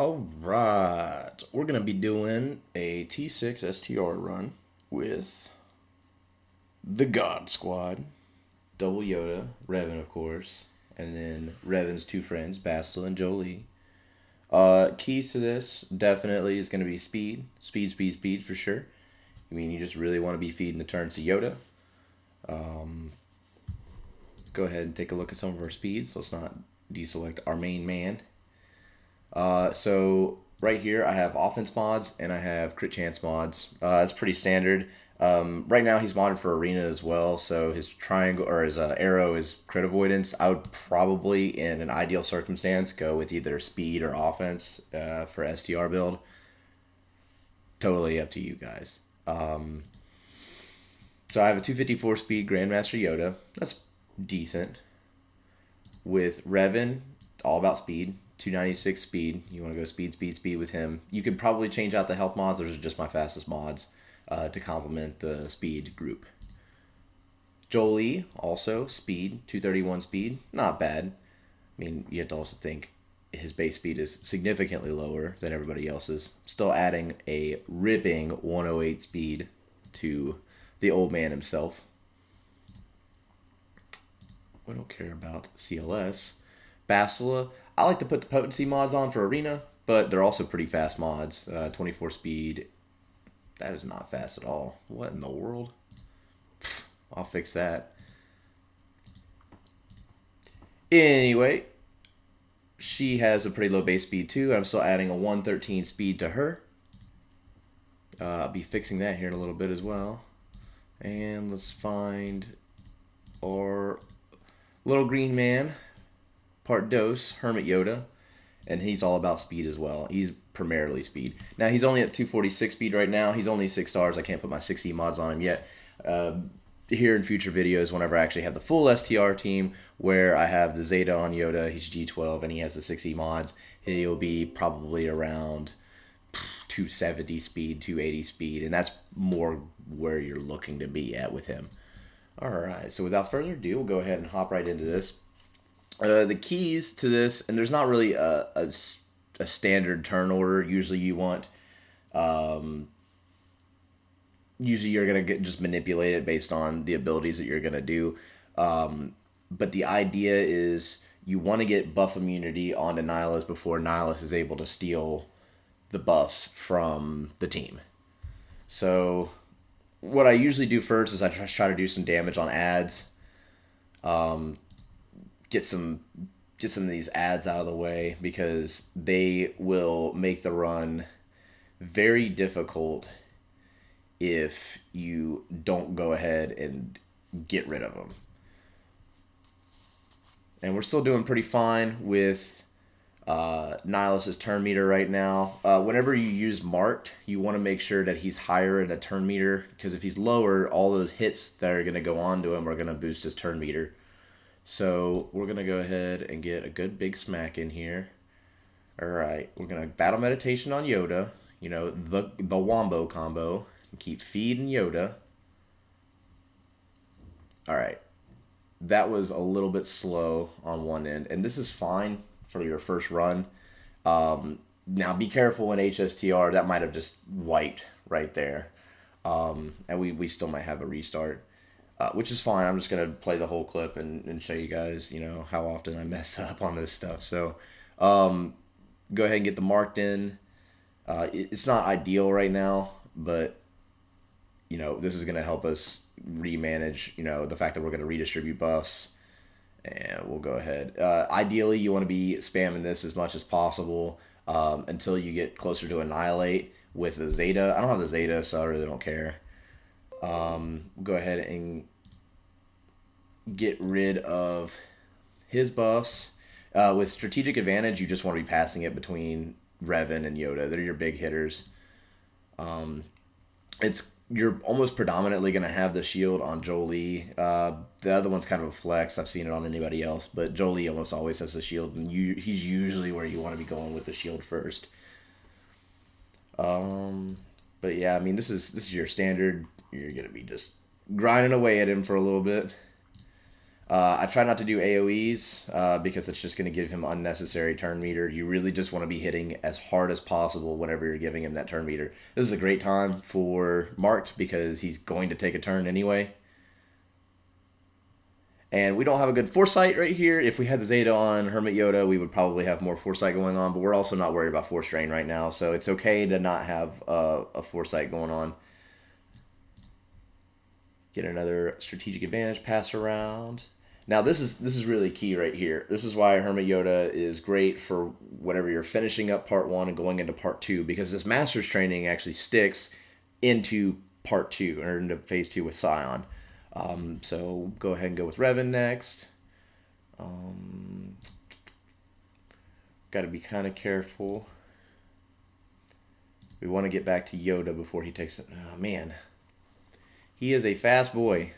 All right, we're gonna be doing a T6 STR run with the God Squad, Double Yoda, Revan of course, and then Revan's two friends, Bastila and Jolie. Keys to this definitely is gonna be speed, speed, speed, speed for sure. I mean, you just really want to be feeding the turns to Yoda. Go ahead and take a look at some of our speeds. Let's not deselect our main man. So right here I have offense mods and I have crit chance mods. It's pretty standard. Right now he's modded for arena as well, so his triangle or his arrow is crit avoidance. I would probably, in an ideal circumstance, go with either speed or offense for STR build. Totally up to you guys. So I have a 254 speed Grandmaster Yoda. That's decent. With Revan, it's all about speed. 296 speed. You want to go speed, speed, speed with him. You could probably change out the health mods. Those are just my fastest mods to complement the speed group. Jolie, also speed, 231 speed. Not bad. I mean, you have to also think his base speed is significantly lower than everybody else's. Still adding a ripping 108 speed to the old man himself. We don't care about CLS. Bastila, I like to put the potency mods on for arena, but they're also pretty fast mods. 24 speed, that is not fast at all. What in the world? I'll fix that. Anyway, she has a pretty low base speed too. I'm still adding a 113 speed to her. I'll be fixing that here in a little bit as well. And let's find our little green man, part dose, Hermit Yoda, and he's all about speed as well. He's primarily speed. Now he's only at 246 speed right now. He's only 6 stars. I can't put my 6E mods on him yet. Here in future videos, whenever I actually have the full STR team, where I have the Zeta on Yoda, he's G12, and he has the 6E mods, he'll be probably around 270 speed, 280 speed, and that's more where you're looking to be at with him. Alright, so without further ado, we'll go ahead and hop right into this. The keys to this, and there's not really a standard turn order. Usually you want, usually you're going to get just manipulate it based on the abilities that you're going to do. But the idea is you want to get buff immunity onto Nihilus before Nihilus is able to steal the buffs from the team. So what I usually do first is I try to do some damage on ads. Get some of these ads out of the way because they will make the run very difficult if you don't go ahead and get rid of them. And we're still doing pretty fine with Nihilus' turn meter right now. Whenever you use marked, you want to make sure that he's higher in a turn meter, because if he's lower, all those hits that are going to go on to him are going to boost his turn meter. So we're going to go ahead and get a good big smack in here. Alright, we're going to battle meditation on Yoda. You know, the Wombo combo. Keep feeding Yoda. Alright. That was a little bit slow on one end. And this is fine for your first run. Now be careful in HSTR. That might have just wiped right there. And we still might have a restart. Which is fine. I'm just going to play the whole clip and show you guys, you know, how often I mess up on this stuff. So go ahead and get the marked in. It's not ideal right now, but, you know, this is going to help us remanage, you know, the fact that we're going to redistribute buffs. And we'll go ahead. Ideally, you want to be spamming this as much as possible until you get closer to Annihilate with the Zeta. I don't have the Zeta, so I really don't care. Go ahead and get rid of his buffs. With strategic advantage, you just want to be passing it between Revan and Yoda. They're your big hitters. You're almost predominantly going to have the shield on Jolie. The other one's kind of a flex. I've seen it on anybody else, but Jolie almost always has the shield, and he's usually where you want to be going with the shield first. But yeah, I mean, this is your standard. You're going to be just grinding away at him for a little bit. I try not to do AoEs because it's just going to give him unnecessary turn meter. You really just want to be hitting as hard as possible whenever you're giving him that turn meter. This is a great time for Marked because he's going to take a turn anyway. And we don't have a good foresight right here. If we had the Zeta on Hermit Yoda, we would probably have more foresight going on, but we're also not worried about Force Drain right now, so it's okay to not have a foresight going on. Get another strategic advantage pass around. Now this is really key right here. This is why Hermit Yoda is great for whenever you're finishing up part 1 and going into part 2, because this Master's Training actually sticks into part 2 or into phase 2 with Scion. So go ahead and go with Revan next. Got to be kind of careful. We want to get back to Yoda before he takes it. Oh, man. He is a fast boy.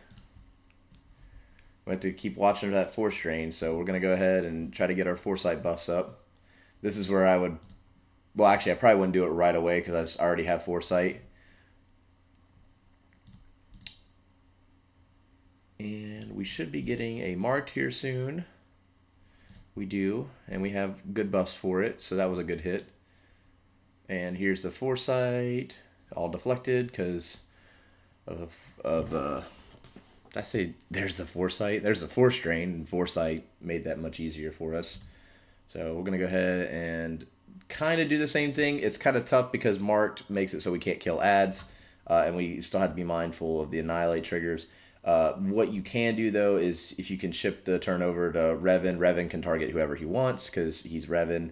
We have to keep watching that Force Drain, so we're going to go ahead and try to get our Foresight buffs up. This is where I would... Well, actually, I probably wouldn't do it right away because I already have Foresight. And we should be getting a Marked here soon. We do, and we have good buffs for it, so that was a good hit. And here's the Foresight, all deflected because of I say there's the Foresight. There's the Force Drain, and Foresight made that much easier for us. So we're going to go ahead and kind of do the same thing. It's kind of tough because Marked makes it so we can't kill ads, and we still have to be mindful of the Annihilate triggers. What you can do, though, is if you can ship the turnover to Revan, Revan can target whoever he wants because he's Revan,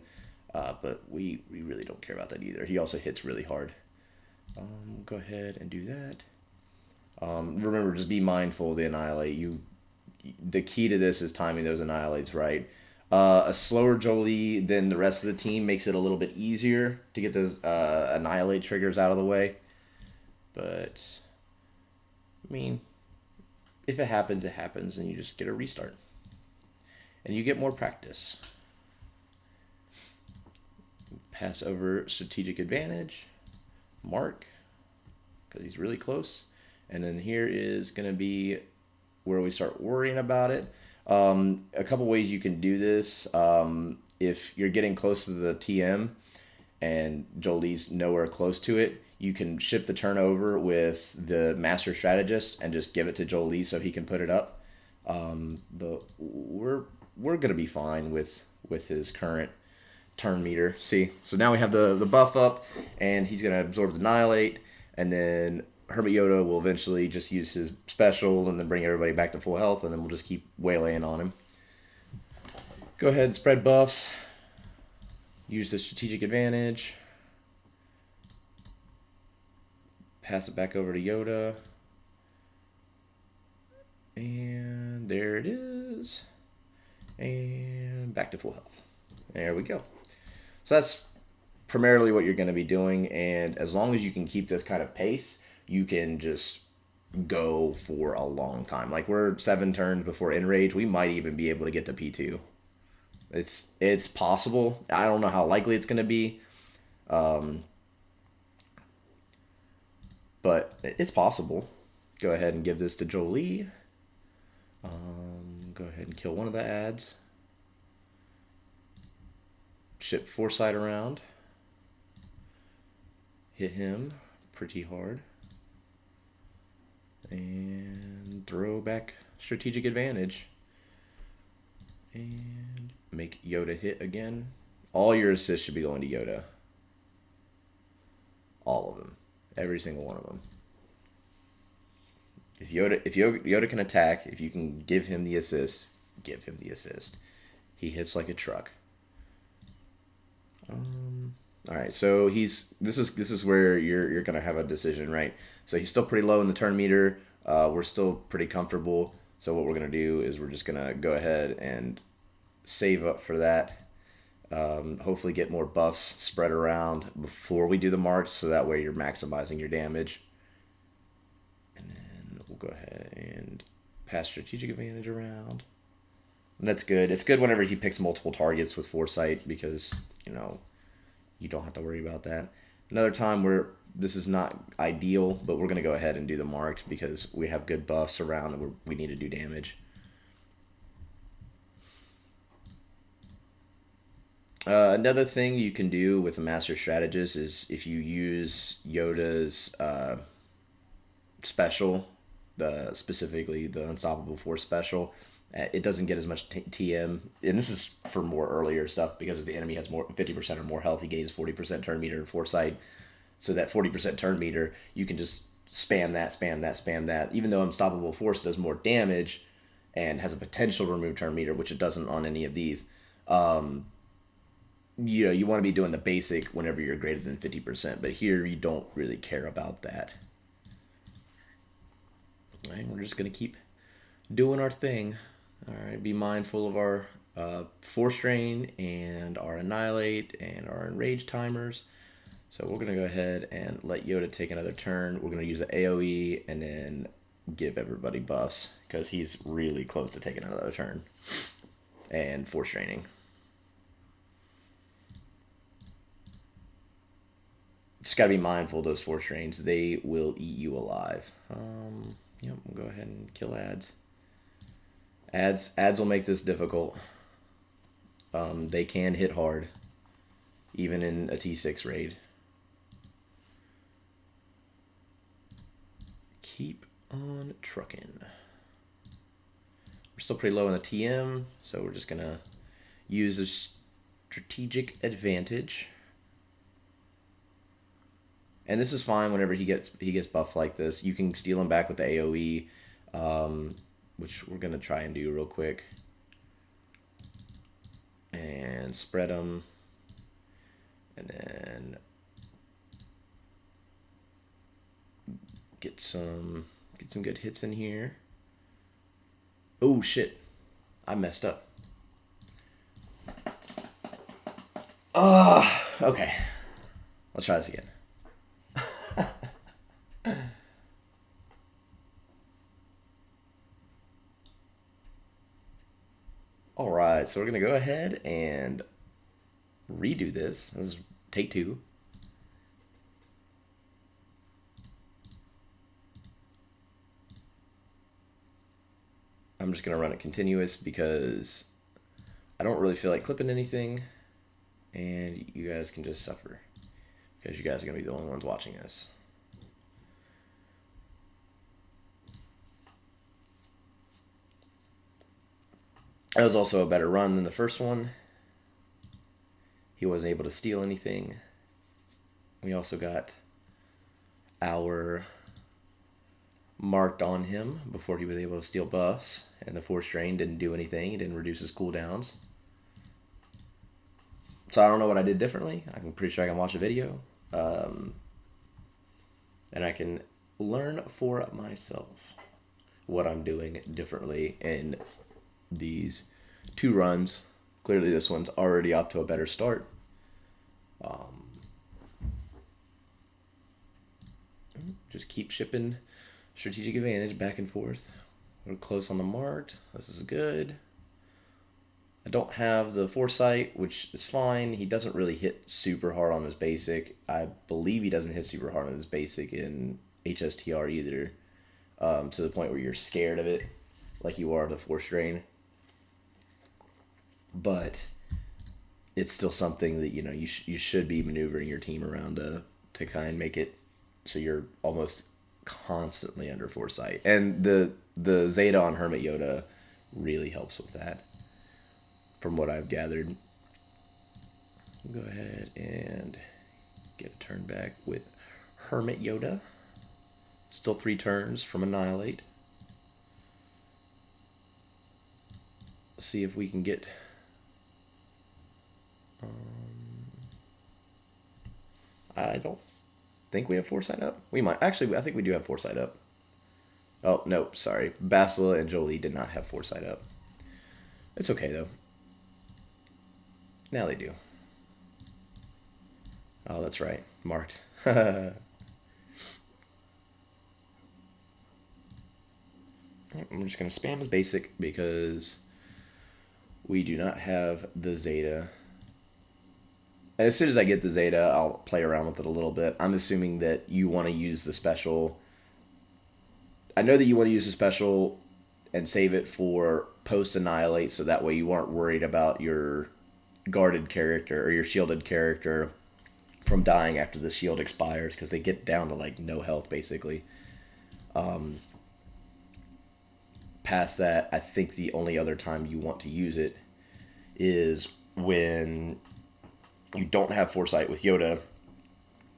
but we really don't care about that either. He also hits really hard. Go ahead and do that. Remember, just be mindful of the Annihilate. The key to this is timing those Annihilates right. A slower Jolie than the rest of the team makes it a little bit easier to get those Annihilate triggers out of the way. But, I mean... If it happens, it happens, and you just get a restart. And you get more practice. Pass over strategic advantage. Mark, because he's really close. And then here is going to be where we start worrying about it. A couple ways you can do this. If you're getting close to the TM and Jolie's nowhere close to it, you can ship the turnover with the Master Strategist and just give it to Jolie so he can put it up. But we're gonna be fine with his current turn meter. See, so now we have the buff up, and he's gonna absorb the Annihilate, and then Hermit Yoda will eventually just use his special and then bring everybody back to full health, and then we'll just keep waylaying on him. Go ahead and spread buffs. Use the strategic advantage. Pass it back over to Yoda. And there it is. And back to full health. There we go. So that's primarily what you're going to be doing. And as long as you can keep this kind of pace, you can just go for a long time. Like, we're 7 turns before Enrage. We might even be able to get to P2. It's possible. I don't know how likely it's going to be. But it's possible. Go ahead and give this to Jolie. Go ahead and kill one of the ads. Ship Foresight around. Hit him pretty hard. And throw back strategic advantage. And make Yoda hit again. All your assists should be going to Yoda. All of them. Every single one of them. If Yoda can attack, if you can give him the assist, give him the assist. He hits like a truck. All right, so this is where you're gonna have a decision, right? So he's still pretty low in the turn meter. We're still pretty comfortable. So what we're gonna do is we're just gonna go ahead and save up for that. Hopefully get more buffs spread around before we do the march, so that way you're maximizing your damage. And then we'll go ahead and pass strategic advantage around. And that's good. It's good whenever he picks multiple targets with Foresight because, you don't have to worry about that. Another time where this is not ideal, but we're going to go ahead and do the marked because we have good buffs around and we need to do damage. Another thing you can do with a Master Strategist is if you use Yoda's special, specifically the Unstoppable Force special, it doesn't get as much TM. And this is for more earlier stuff because if the enemy has more 50% or more health, he gains 40% turn meter and foresight. So that 40% turn meter, you can just spam that, spam that, spam that. Even though Unstoppable Force does more damage and has a potential to remove turn meter, which it doesn't on any of these. You want to be doing the basic whenever you're greater than 50%, but here you don't really care about that. All right, we're just going to keep doing our thing. All right, be mindful of our Force Drain and our Annihilate and our Enrage timers. So we're going to go ahead and let Yoda take another turn. We're going to use the AoE and then give everybody buffs because he's really close to taking another turn and Force Draining. Just got to be mindful of those Force Drains. They will eat you alive. We'll go ahead and kill ads. Ads will make this difficult. They can hit hard, even in a T6 raid. Keep on trucking. We're still pretty low on the TM, so we're just gonna use a strategic advantage. And this is fine whenever he gets buffed like this. You can steal him back with the AoE, which we're going to try and do real quick. And spread him. And then get some good hits in here. Oh, shit. I messed up. Okay. Let's try this again. Alright, so we're going to go ahead and redo this. This is take 2. I'm just going to run it continuous because I don't really feel like clipping anything. And you guys can just suffer because you guys are going to be the only ones watching this. That was also a better run than the first one. He wasn't able to steal anything. We also got our marked on him before he was able to steal buffs. And the Force Drain didn't do anything. He didn't reduce his cooldowns. So I don't know what I did differently. I'm pretty sure I can watch a video. And I can learn for myself what I'm doing differently in these 2 runs. Clearly this one's already off to a better start. Just keep shipping strategic advantage back and forth. We're close on the marked. This is good. I don't have the foresight, which is fine. He doesn't really hit super hard on his basic. I believe he doesn't hit super hard on his basic in HSTR either. To the point where you're scared of it, like you are the Force Drain. But it's still something that you should be maneuvering your team around to kind of make it so you're almost constantly under foresight. And the Zeta on Hermit Yoda really helps with that, from what I've gathered. Go ahead and get a turn back with Hermit Yoda. Still 3 turns from Annihilate. Let's see if we can get... I don't think we have Foresight up. We might. Actually, I think we do have Foresight up. Oh, no, sorry. Basila and Jolie did not have Foresight up. It's okay, though. Now they do. Oh, that's right. Marked. I'm just going to spam his basic because we do not have the Zeta. And as soon as I get the Zeta, I'll play around with it a little bit. I'm assuming that you want to use the special. I know that you want to use the special and save it for post-Annihilate, so that way you aren't worried about your guarded character or your shielded character from dying after the shield expires, because they get down to like no health basically. Past that, I think the only other time you want to use it is when you don't have foresight with Yoda,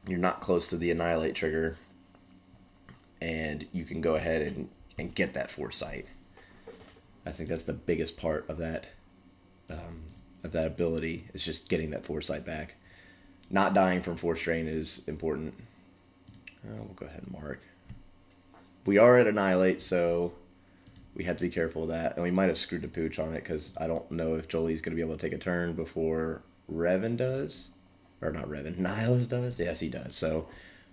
you're not close to the annihilate trigger, and you can go ahead and get that foresight. I think that's the biggest part of that ability, is just getting that foresight back. Not dying from force drain is important. We'll go ahead and mark. We are at annihilate, so we have to be careful of that. And we might have screwed the pooch on it, because I don't know if Jolie's going to be able to take a turn before Revan does. Or not Revan, Nihilus does? Yes, he does. So,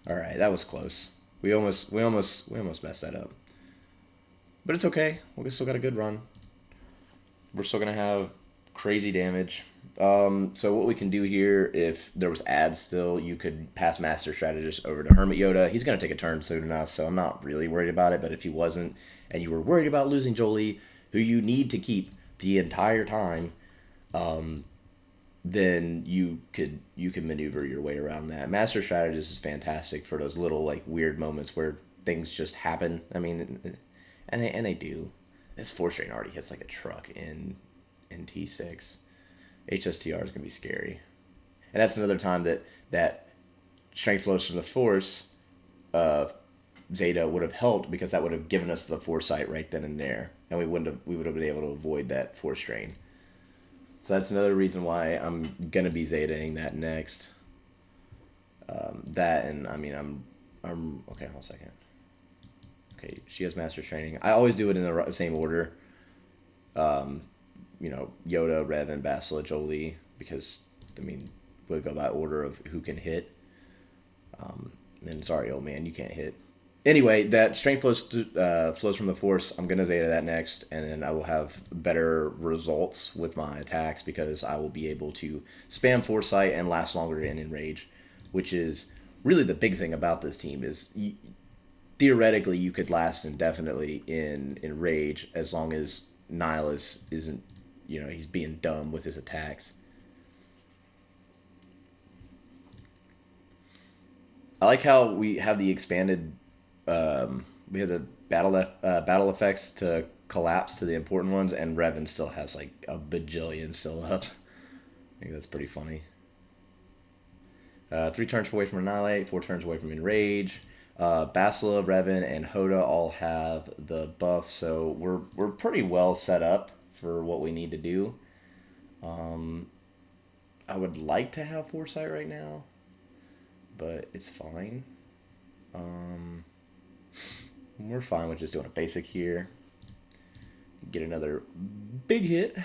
alright, that was close. We almost messed that up. But it's okay. We still got a good run. We're still going to have crazy damage. So what we can do here, if there was ads still, you could pass Master Strategist over to Hermit Yoda. He's going to take a turn soon enough, so I'm not really worried about it. But if he wasn't, and you were worried about losing Jolie, who you need to keep the entire time, then you could maneuver your way around that. Master Strategist is fantastic for those little like weird moments where things just happen. I mean, and they do. This force drain already hits like a truck in T6. HSTR is gonna be scary, and that's another time that strength flows from the force. Zeta would have helped, because that would have given us the foresight right then and there, and we would have been able to avoid that force drain. So that's another reason why I'm gonna be Zetaing that next. That, and I mean I'm okay. Hold on a second. Okay, she has master training. I always do it in the same order. Yoda, Revan, Bastila, Jolie, because I mean we'll go by order of who can hit. And sorry, old man, you can't hit. Anyway, that strength flows from the force. I'm gonna Zeta that next, and then I will have better results with my attacks, because I will be able to spam foresight and last longer in enrage, which is really the big thing about this team. Is theoretically you could last indefinitely in rage, as long as Nihilus isn't, he's being dumb with his attacks. I like how we have the expanded, we have the battle effects to collapse to the important ones, and Revan still has like a bajillion still up. I think that's pretty funny. 3 turns away from Annihilate, 4 turns away from Enrage. Bastila, Revan, and Hoda all have the buff, so we're pretty well set up for what we need to do. I would like to have Foresight right now, but it's fine. We're fine with just doing a basic here. Get another big hit.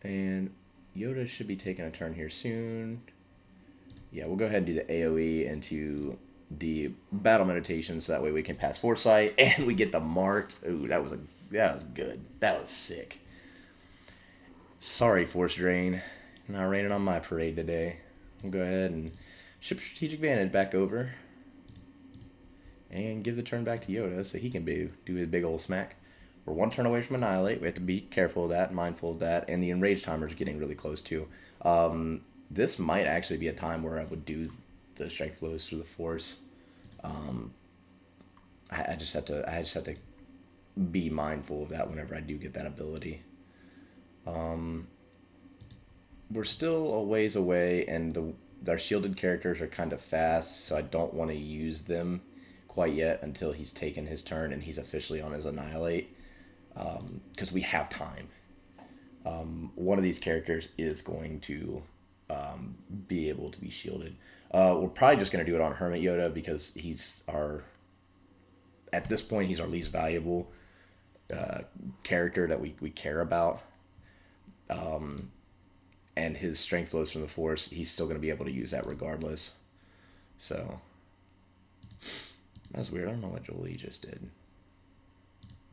And Yoda should be taking a turn here soon. Yeah, we'll go ahead and do the AoE into the battle meditation, so that way we can pass Foresight and we get the marked. Ooh, that was good. That was sick. Sorry, Force Drain. Not raining on my parade today. We'll go ahead and ship Strategic Advantage back over. And give the turn back to Yoda so he can do his big old smack. We're 1 turn away from Annihilate. We have to be careful of that, mindful of that. And the Enrage timer is getting really close too. This might actually be a time where I would do the Strength Flows through the Force. I just have to be mindful of that whenever I do get that ability. We're still a ways away, and our shielded characters are kind of fast, so I don't want to use them quite yet until he's taken his turn and he's officially on his Annihilate, because we have time. One of these characters is going to be able to be shielded. We're probably just going to do it on Hermit Yoda, because at this point he's our least valuable character that we care about. And his strength flows from the Force. He's still going to be able to use that regardless. So that's weird. I don't know what Jolie just did.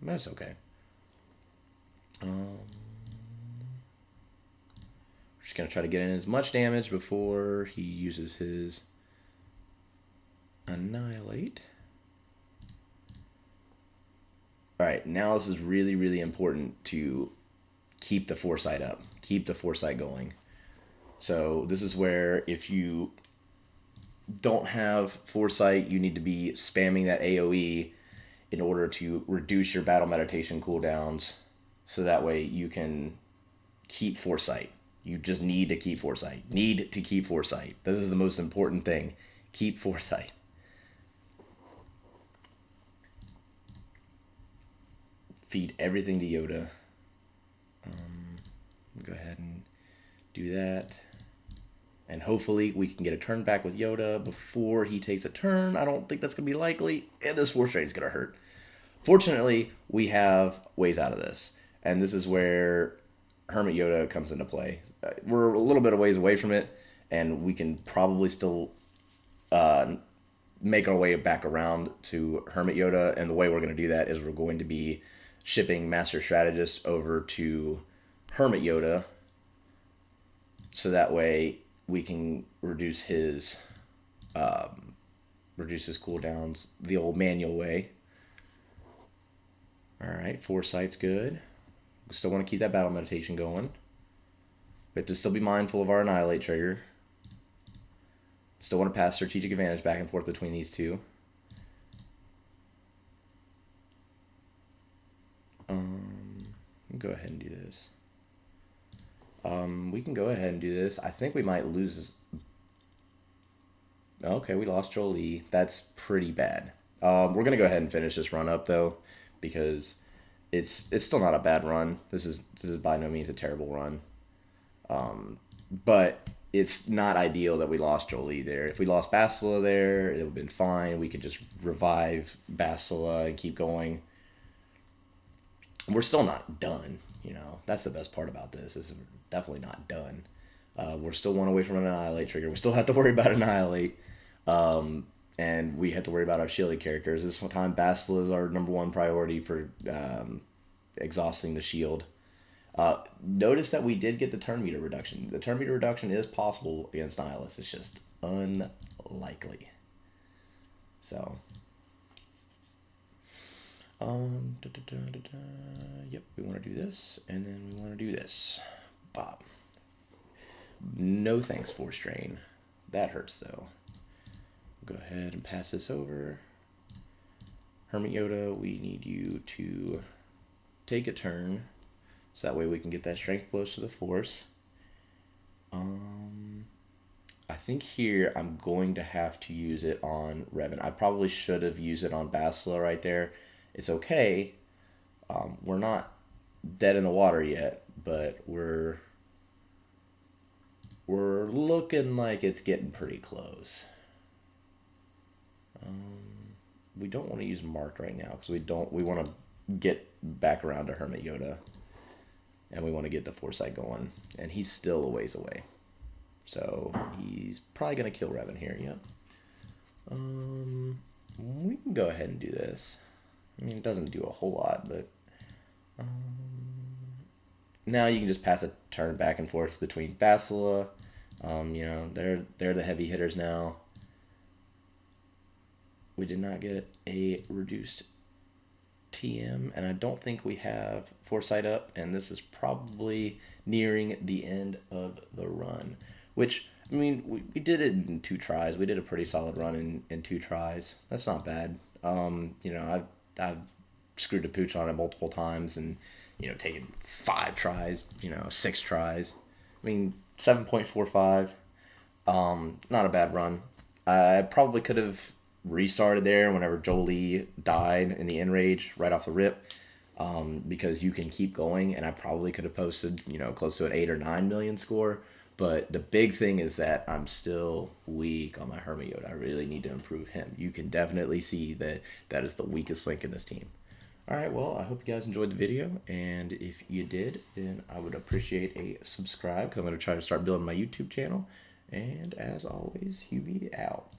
But it's okay. Just going to try to get in as much damage before he uses his Annihilate. Alright, now this is really, really important to keep the foresight up. Keep the foresight going. So this is where if you don't have foresight, you need to be spamming that AoE in order to reduce your battle meditation cooldowns, so that way you can keep foresight. You just need to keep foresight. Need to keep foresight. This is the most important thing. Keep foresight. Feed everything to Yoda. Go ahead and do that. And hopefully we can get a turn back with Yoda before he takes a turn. I don't think that's going to be likely. And this Force Drain is going to hurt. Fortunately, we have ways out of this. And this is where Hermit Yoda comes into play. We're a little bit of ways away from it. And we can probably still make our way back around to Hermit Yoda. And the way we're going to do that is we're going to be shipping Master Strategist over to Hermit Yoda. So that way we can reduce his cooldowns the old manual way. All right, foresight's good. We still want to keep that battle meditation going. We have to still be mindful of our annihilate trigger. Still want to pass strategic advantage back and forth between these two. Go ahead and do this. We can go ahead and do this. I think we might lose. Okay, we lost Jolie. That's pretty bad. We're gonna go ahead and finish this run up though, because it's still not a bad run. This is by no means a terrible run. But it's not ideal that we lost Jolie there. If we lost Bastila there, it would have been fine. We could just revive Bastila and keep going. We're still not done, you know. That's the best part about this. Is we're definitely not done. We're still one away from an Annihilate trigger. We still have to worry about Annihilate. And we have to worry about our shielded characters. This time, Bastila is our #1 priority for exhausting the shield. Notice that we did get the turn meter reduction. The turn meter reduction is possible against Nihilus. It's just unlikely. So... Yep, we want to do this, and then we want to do this. Bob. No thanks, Force Drain. That hurts, though. Go ahead and pass this over. Hermit Yoda, we need you to take a turn, so that way we can get that strength close to the Force. I think here I'm going to have to use it on Revan. I probably should have used it on Bastila right there. It's okay. We're not dead in the water yet, but we're looking like it's getting pretty close. We don't want to use marked right now because we want to get back around to Hermit Yoda, and we want to get the foresight going, and he's still a ways away, so he's probably gonna kill Revan here. Yep. We can go ahead and do this. I mean, it doesn't do a whole lot, but now you can just pass a turn back and forth between Bastila. You know, they're the heavy hitters now. We did not get a reduced TM, and I don't think we have foresight up, and this is probably nearing the end of the run, which, I mean, we did it in 2 tries. We did a pretty solid run in 2 tries. That's not bad. You know, I've screwed the pooch on it multiple times and, you know, taken 5 tries, you know, 6 tries. I mean, 7.45, not a bad run. I probably could have restarted there whenever Jolie died in the Enrage right off the rip, because you can keep going, and I probably could have posted, you know, close to an 8 or 9 million score. But the big thing is that I'm still weak on my Hermit Yoda. I really need to improve him. You can definitely see that that is the weakest link in this team. All right, well, I hope you guys enjoyed the video. And if you did, then I would appreciate a subscribe, because I'm going to try to start building my YouTube channel. And as always, HEWBRIS out.